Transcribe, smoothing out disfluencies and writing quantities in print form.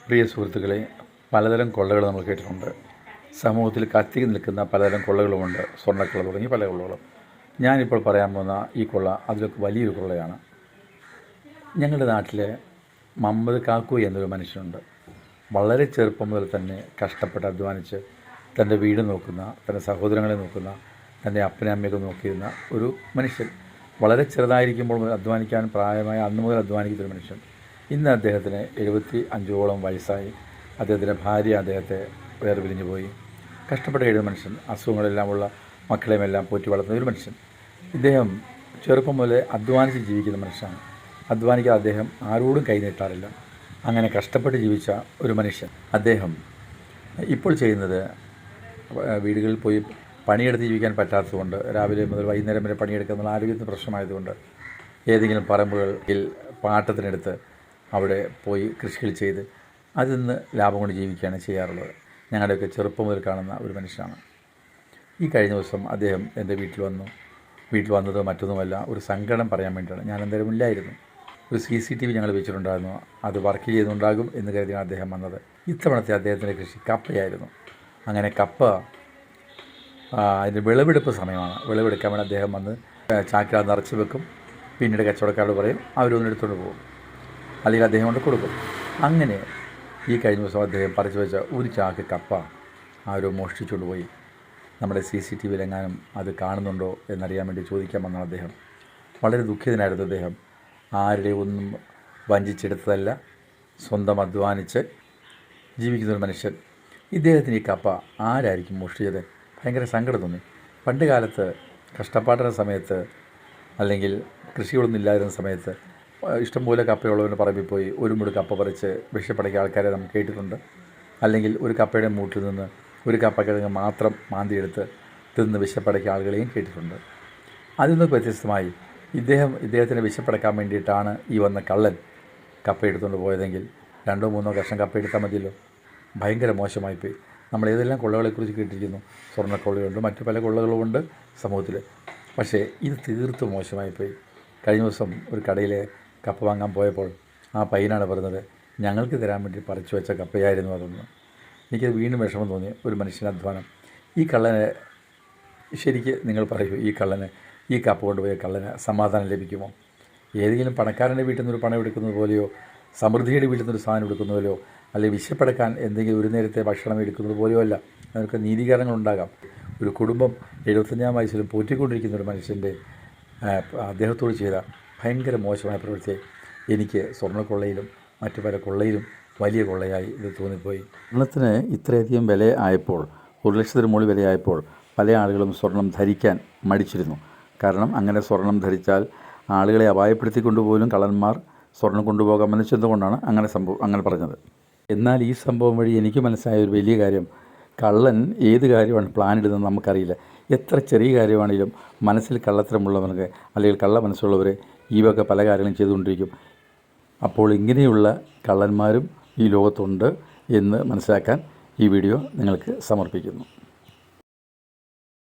പ്രിയ സുഹൃത്തുക്കളെ, പലതരം കൊള്ളകൾ നമ്മൾ കേട്ടിട്ടുണ്ട്. സമൂഹത്തിൽ കത്തി നിൽക്കുന്ന പലതരം കൊള്ളകളുമുണ്ട്. സ്വർണ്ണക്കൊള്ള തുടങ്ങി പല കൊള്ളകളും. ഞാനിപ്പോൾ പറയാൻ പോകുന്ന ഈ കൊള്ള അതിലൊക്കെ വലിയൊരു കൊള്ളയാണ്. ഞങ്ങളുടെ നാട്ടിൽ മുഹമ്മദ് കാക്കു എന്നൊരു മനുഷ്യനുണ്ട്. വളരെ ചെറുപ്പം മുതൽ തന്നെ കഷ്ടപ്പെട്ട് അധ്വാനിച്ച് തൻ്റെ വീട് നോക്കുന്ന, തൻ്റെ സഹോദരങ്ങളെ നോക്കുന്ന, തൻ്റെ അപ്പനെ അമ്മയൊക്കെ നോക്കിയിരുന്ന ഒരു മനുഷ്യൻ. വളരെ ചെറുതായിരിക്കുമ്പോൾ മുതൽ അധ്വാനിക്കാൻ പ്രായമായ അന്ന് മുതൽ അധ്വാനിക്കുന്നൊരു മനുഷ്യൻ. ഇന്ന് അദ്ദേഹത്തിന് 75ഓളം വയസ്സായി. അദ്ദേഹത്തിൻ്റെ ഭാര്യ അദ്ദേഹത്തെ വേർപിരിഞ്ഞു പോയി. കഷ്ടപ്പെട്ട എഴുതുന്ന മനുഷ്യൻ, അസുഖങ്ങളെല്ലാമുള്ള മക്കളെയുമെല്ലാം പോറ്റി വളർത്തുന്ന ഒരു മനുഷ്യൻ. ഇദ്ദേഹം ചെറുപ്പം മുതലേ അധ്വാനിച്ച് ജീവിക്കുന്ന മനുഷ്യനാണ്. അധ്വാനിക്കാതെ അദ്ദേഹം ആരോടും കൈ നീട്ടാറില്ല. അങ്ങനെ കഷ്ടപ്പെട്ട് ജീവിച്ച ഒരു മനുഷ്യൻ. അദ്ദേഹം ഇപ്പോൾ ചെയ്യുന്നത്, വീടുകളിൽ പോയി പണിയെടുത്ത് ജീവിക്കാൻ പറ്റാത്തതുകൊണ്ട് രാവിലെ മുതൽ വൈകുന്നേരം വരെ പണിയെടുക്കുന്ന ആരോഗ്യത്തിന് പ്രശ്നമായതുകൊണ്ട് ഏതെങ്കിലും പറമ്പുകളിൽ പാട്ടത്തിനെടുത്ത് അവിടെ പോയി കൃഷികൾ ചെയ്ത് അതിൽ നിന്ന് ലാഭം കൊണ്ട് ജീവിക്കുകയാണ് ചെയ്യാറുള്ളത്. ഞങ്ങളുടെയൊക്കെ ചെറുപ്പം മുതൽ കാണുന്ന ഒരു മനുഷ്യനാണ്. ഈ കഴിഞ്ഞ ദിവസം അദ്ദേഹം എൻ്റെ വീട്ടിൽ വന്നത് മറ്റൊന്നുമല്ല, ഒരു സങ്കടം പറയാൻ വേണ്ടിയാണ്. ഞാൻ എന്തായാലും ഇല്ലായിരുന്നു. ഒരു CCTV ഞങ്ങൾ വെച്ചിട്ടുണ്ടായിരുന്നു. അത് വർക്ക് ചെയ്യുന്നുണ്ടാകും എന്ന് കരുതിയാണ് അദ്ദേഹം വന്നത്. ഇത്തവണത്തെ അദ്ദേഹത്തിൻ്റെ കൃഷി കപ്പയായിരുന്നു. അങ്ങനെ കപ്പ അതിൻ്റെ വിളവെടുപ്പ് സമയമാണ്. വിളവെടുക്കാൻ വേണ്ടി അദ്ദേഹം വന്ന് ചാക്കിൽ നിറച്ച് വെക്കും. പിന്നീട് കച്ചവടക്കാരോട് പറയും, അവരൊന്നും എടുത്തുകൊണ്ട് പോകും, അല്ലെങ്കിൽ അദ്ദേഹം കൊണ്ട് കൊടുക്കും. അങ്ങനെ ഈ കഴിഞ്ഞ ദിവസം അദ്ദേഹം പറിച്ചു വെച്ച ഒരു ചാക്ക് കപ്പ ആരോ മോഷ്ടിച്ചുകൊണ്ട് പോയി. നമ്മുടെ CCTVയിലെങ്ങാനും അത് കാണുന്നുണ്ടോ എന്നറിയാൻ വേണ്ടി ചോദിക്കാൻ വന്ന അദ്ദേഹം വളരെ ദുഃഖിതനായിരുന്നു. അദ്ദേഹം ആരുടെ ഒന്നും വഞ്ചിച്ചെടുത്തതല്ല, സ്വന്തം അധ്വാനിച്ച് ജീവിക്കുന്നൊരു മനുഷ്യൻ. ഇദ്ദേഹത്തിന് ഈ കപ്പ ആരായിരിക്കും മോഷ്ടിച്ചത്? ഭയങ്കര സങ്കടം തോന്നി. പണ്ട് കാലത്ത് കഷ്ടപ്പാടുന്ന സമയത്ത്, അല്ലെങ്കിൽ കൃഷികളൊന്നും ഇല്ലാതിരുന്ന സമയത്ത് ഇഷ്ടംപോലെ കപ്പയുള്ളവൻ്റെ പറമ്പിൽ പോയി ഒരു മുട് കപ്പ പറിച്ച് വിഷപ്പടക്കിയ ആൾക്കാരെ നമ്മൾ കേട്ടിട്ടുണ്ട്. അല്ലെങ്കിൽ ഒരു കപ്പയുടെ മൂട്ടിൽ നിന്ന് ഒരു കപ്പക്കിഴങ്ങ് മാത്രം മാന്തിയെടുത്ത് തിന്ന് വിശപ്പടക്കിയ ആളുകളെയും കേട്ടിട്ടുണ്ട്. അതിൽ നിന്ന് വ്യത്യസ്തമായി ഇദ്ദേഹത്തിന് വിശപ്പടക്കാൻ വേണ്ടിയിട്ടാണ് ഈ വന്ന കള്ളൻ കപ്പ എടുത്തുകൊണ്ട് പോയതെങ്കിൽ 2-3 കഷ്ണം കപ്പ എടുത്താൽ മതിയല്ലോ. ഭയങ്കര മോശമായിപ്പോയി. നമ്മൾ ഏതെല്ലാം കൊള്ളകളെക്കുറിച്ച് കേട്ടിരിക്കുന്നു. സ്വർണ്ണക്കൊള്ളയുണ്ട്, മറ്റു പല കൊള്ളകളുമുണ്ട് സമൂഹത്തിൽ. പക്ഷേ ഇത് തീർത്തും മോശമായിപ്പോയി. കഴിഞ്ഞ ദിവസം ഒരു കടയിലെ കപ്പ വാങ്ങാൻ പോയപ്പോൾ ആ പയ്യനാണ് പറഞ്ഞത്, ഞങ്ങൾക്ക് തരാൻ വേണ്ടി പറിച്ചു വെച്ച കപ്പയായിരുന്നു അതൊന്ന്. എനിക്കത് വീണ്ടും വിഷമം തോന്നി. ഒരു മനുഷ്യൻ്റെ അധ്വാനം. ഈ കള്ളന് ശരിക്ക് നിങ്ങൾ പറയൂ, ഈ കപ്പ കൊണ്ടുപോയ കള്ളന് സമാധാനം ലഭിക്കുമോ? ഏതെങ്കിലും പണക്കാരൻ്റെ വീട്ടിൽ നിന്നൊരു പണം എടുക്കുന്നത് പോലെയോ, സമൃദ്ധിയുടെ വീട്ടിൽ നിന്നൊരു സാധനം എടുക്കുന്നത് പോലെയോ, അല്ലെങ്കിൽ വിശപ്പടക്കാൻ എന്തെങ്കിലും ഒരു നേരത്തെ ഭക്ഷണം എടുക്കുന്നത് പോലെയോ അല്ല. അതിനൊക്കെ നീതീകരണങ്ങളുണ്ടാകാം. ഒരു കുടുംബം 75-ാം വയസ്സിലും പോറ്റിക്കൊണ്ടിരിക്കുന്ന ഒരു മനുഷ്യൻ്റെ അദ്ദേഹത്തോട് ചെയ്ത ഭയങ്കര മോശമായ പ്രവൃത്തി എനിക്ക് സ്വർണ്ണക്കൊള്ളയിലും മറ്റു പല കൊള്ളയിലും വലിയ കൊള്ളയായി ഇത് തോന്നിപ്പോയി. സ്വർണ്ണത്തിന് ഇത്രയധികം വില ആയപ്പോൾ, 1 ലക്ഷത്തിന് മുകളിൽ വിലയായപ്പോൾ പല ആളുകളും സ്വർണം ധരിക്കാൻ മടിച്ചിരുന്നു. കാരണം അങ്ങനെ സ്വർണം ധരിച്ചാൽ ആളുകളെ അപായപ്പെടുത്തിക്കൊണ്ടുപോലും കള്ളന്മാർ സ്വർണം കൊണ്ടുപോകാമെന്ന് ചിന്തകൊണ്ടാണ് അങ്ങനെ പറഞ്ഞത്. എന്നാൽ ഈ സംഭവം വഴി എനിക്ക് മനസ്സിലായ ഒരു വലിയ കാര്യം, കള്ളൻ ഏത് കാര്യമാണ് പ്ലാൻ ഇടുന്നതെന്ന് നമുക്കറിയില്ല. എത്ര ചെറിയ കാര്യമാണെങ്കിലും മനസ്സിൽ കള്ളത്തരമുള്ളവർക്ക്, അല്ലെങ്കിൽ കള്ള മനസ്സുള്ളവർ ഈ വക പല കാര്യങ്ങളും ചെയ്തുകൊണ്ടിരിക്കും. അപ്പോൾ ഇങ്ങനെയുള്ള കള്ളന്മാരും ഈ ലോകത്തുണ്ട് എന്ന് മനസ്സിലാക്കാൻ ഈ വീഡിയോ നിങ്ങൾക്ക് സമർപ്പിക്കുന്നു.